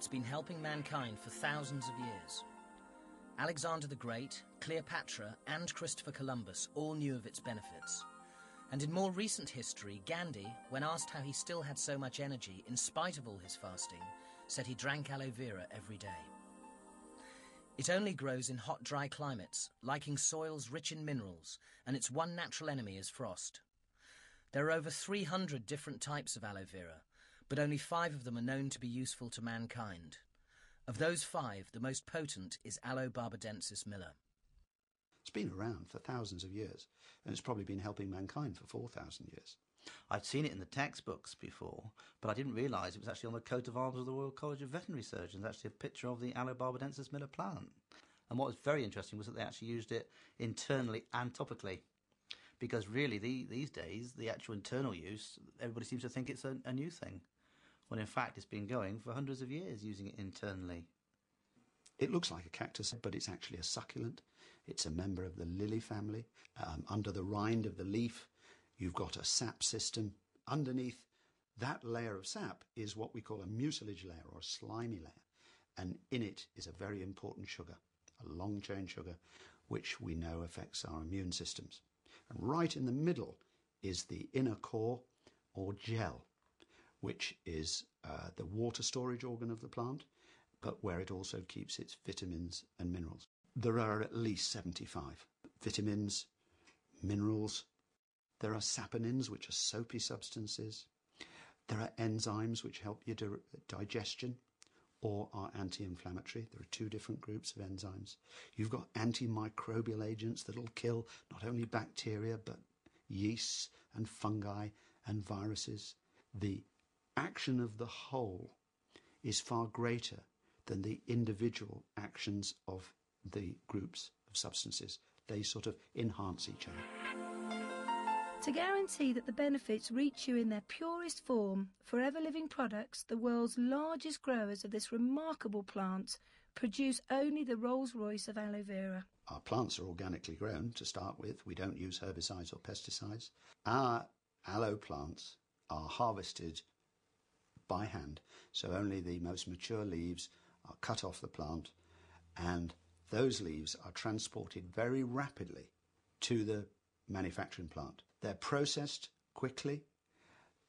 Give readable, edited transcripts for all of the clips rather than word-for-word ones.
it's been helping mankind for thousands of years. Alexander the Great, Cleopatra and Christopher Columbus all knew of its benefits. And in more recent history, Gandhi, when asked how he still had so much energy in spite of all his fasting, said he drank aloe vera every day. It only grows in hot, dry climates, liking soils rich in minerals, and its one natural enemy is frost. There are over 300 different types of aloe vera, but only 5 of them are known to be useful to mankind. Of those 5, the most potent is Aloe barbadensis Miller. It's been around for thousands of years, and it's probably been helping mankind for 4,000 years. I'd seen it in the textbooks before, but I didn't realise it was actually on the coat of arms of the Royal College of Veterinary Surgeons, actually a picture of the Aloe barbadensis Miller plant. And what was very interesting was that they actually used it internally and topically, because really these days, the actual internal use, everybody seems to think it's a new thing, when in fact it's been going for hundreds of years using it internally. It looks like a cactus, but it's actually a succulent. It's a member of the lily family. Under the rind of the leaf, you've got a sap system. Underneath that layer of sap is what we call a mucilage layer or a slimy layer. And in it is a very important sugar, a long-chain sugar, which we know affects our immune systems. And right in the middle is the inner core or gel, which is the water storage organ of the plant, but where it also keeps its vitamins and minerals. There are at least 75 vitamins, minerals. There are saponins, which are soapy substances. There are enzymes which help your digestion or are anti-inflammatory. There are 2 different groups of enzymes. You've got antimicrobial agents that will kill not only bacteria, but yeasts and fungi and viruses. The action of the whole is far greater than the individual actions of the groups of substances. They sort of enhance each other. To guarantee that the benefits reach you in their purest form, Forever Living Products, the world's largest growers of this remarkable plant, produce only the Rolls-Royce of aloe vera. Our plants are organically grown to start with. We don't use herbicides or pesticides. Our aloe plants are harvested by hand, so only the most mature leaves are cut off the plant, and those leaves are transported very rapidly to the manufacturing plant. They're processed quickly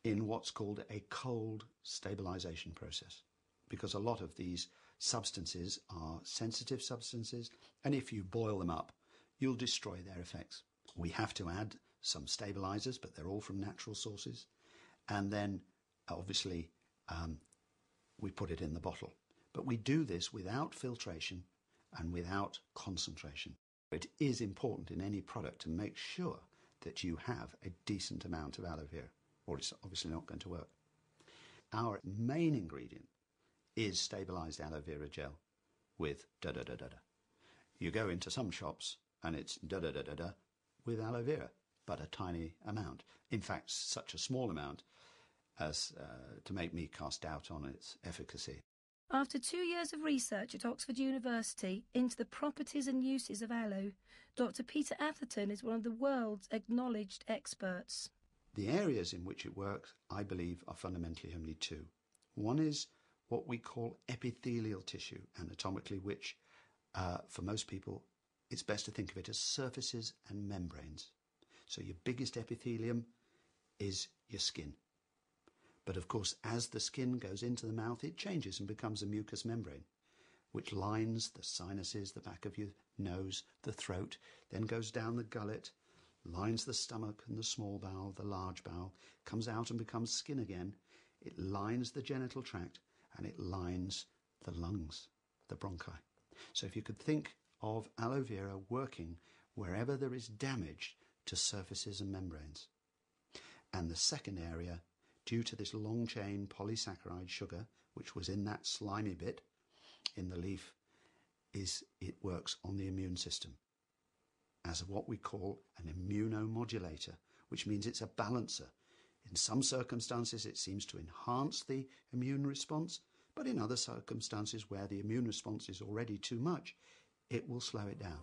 in what's called a cold stabilization process, because a lot of these substances are sensitive substances, and if you boil them up, you'll destroy their effects. We have to add some stabilizers, but they're all from natural sources, and then obviously we put it in the bottle. But we do this without filtration and without concentration. It is important in any product to make sure that you have a decent amount of aloe vera, or it's obviously not going to work. Our main ingredient is stabilized aloe vera gel with da-da-da-da-da. You go into some shops and it's da-da-da-da-da with aloe vera, but a tiny amount. In fact, such a small amount as to make me cast doubt on its efficacy. After 2 years of research at Oxford University into the properties and uses of aloe, Dr. Peter Atherton is one of the world's acknowledged experts. The areas in which it works, I believe, are fundamentally only 2. One is what we call epithelial tissue, anatomically, which for most people, it's best to think of it as surfaces and membranes. So your biggest epithelium is your skin. But of course, as the skin goes into the mouth, it changes and becomes a mucous membrane, which lines the sinuses, the back of your nose, the throat, then goes down the gullet, lines the stomach and the small bowel, the large bowel, comes out and becomes skin again. It lines the genital tract and it lines the lungs, the bronchi. So if you could think of aloe vera working wherever there is damage to surfaces and membranes. And the second area, due to this long-chain polysaccharide sugar, which was in that slimy bit in the leaf, is it works on the immune system as what we call an immunomodulator, which means it's a balancer. In some circumstances, it seems to enhance the immune response, but in other circumstances where the immune response is already too much, it will slow it down.